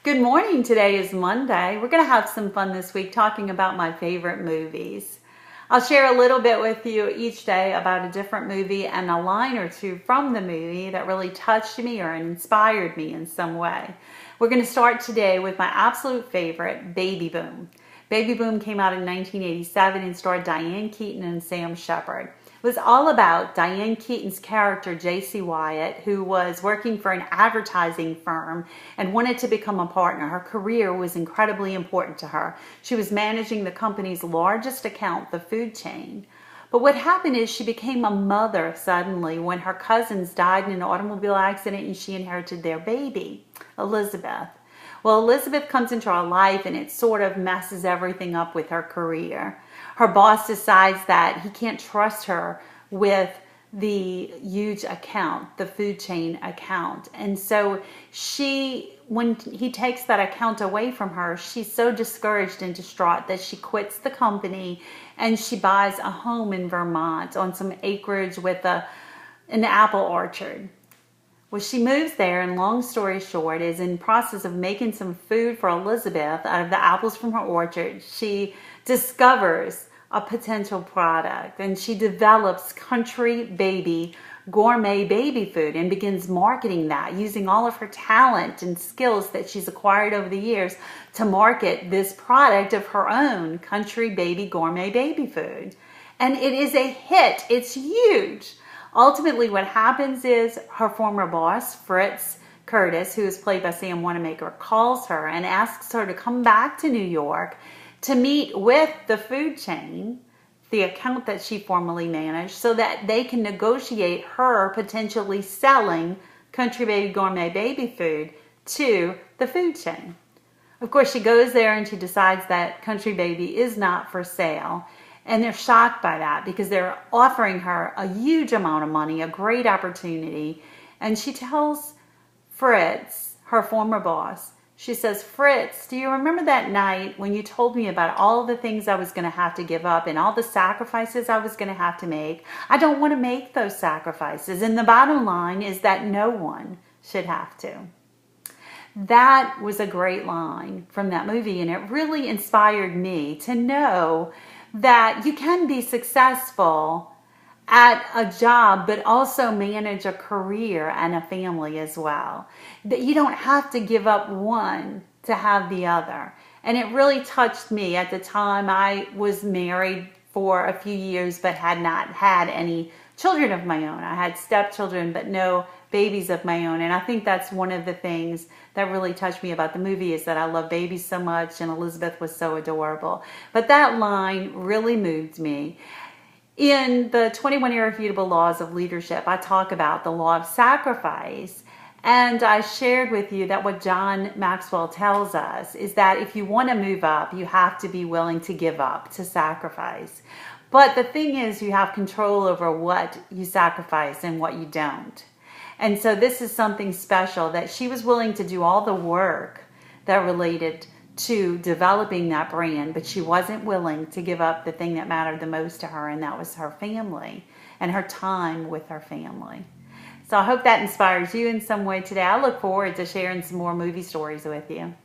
Good morning. Today is Monday. We're going to have some fun this week talking about my favorite movies. I'll share a little bit with you each day about a different movie and a line or two from the movie that really touched me or inspired me in some way. We're going to start today with my absolute favorite, Baby Boom. Baby Boom came out in 1987 and starred Diane, Keaton, and Sam Shepard. It was all about Diane Keaton's character, J.C. Wyatt, who was working for an advertising firm and wanted to become a partner. Her career was incredibly important to her. She was managing the company's largest account, the food chain. But what happened is she became a mother suddenly when her cousins died in an automobile accident and she inherited their baby, Elizabeth. Well, Elizabeth comes into her life and it sort of messes everything up with her career. Her boss decides that he can't trust her with the huge account, the food chain account. And so when he takes that account away from her, she's so discouraged and distraught that she quits the company and she buys a home in Vermont on some acreage with an apple orchard. Well, she moves there, and long story short, is in process of making some food for Elizabeth out of the apples from her orchard. She discovers a potential product, and she develops Country Baby gourmet baby food and begins marketing that, using all of her talent and skills that she's acquired over the years to market this product of her own, Country Baby gourmet baby food. And it is a hit. It's huge. Ultimately, what happens is her former boss, Fritz, who is played by Sam Wanamaker, calls her and asks her to come back to New York to meet with the food chain, the account that she formerly managed, so that they can negotiate her potentially selling Country Baby gourmet baby food to the food chain. Of course, she goes there and she decides that Country Baby is not for sale. And they're shocked by that because they're offering her a huge amount of money, a great opportunity. And she tells Fritz, her former boss, she says, "Fritz, do you remember that night when you told me about all the things I was going to have to give up and all the sacrifices I was going to have to make? I don't want to make those sacrifices. And the bottom line is that no one should have to." That was a great line from that movie, and it really inspired me to know that you can be successful at a job, but also manage a career and a family as well. That you don't have to give up one to have the other. And it really touched me. At the time, I was married for a few years, but had not had any children of my own. I had stepchildren, but no babies of my own. And I think that's one of the things that really touched me about the movie, is that I love babies so much and Elizabeth was so adorable. But that line really moved me. In the 21 Irrefutable Laws of Leadership, I talk about the law of sacrifice. And I shared with you that what John Maxwell tells us is that if you want to move up, you have to be willing to give up, to sacrifice. But the thing is, you have control over what you sacrifice and what you don't. And so this is something special, that she was willing to do all the work that related to developing that brand, but she wasn't willing to give up the thing that mattered the most to her, and that was her family and her time with her family. So I hope that inspires you in some way today. I look forward to sharing some more movie stories with you.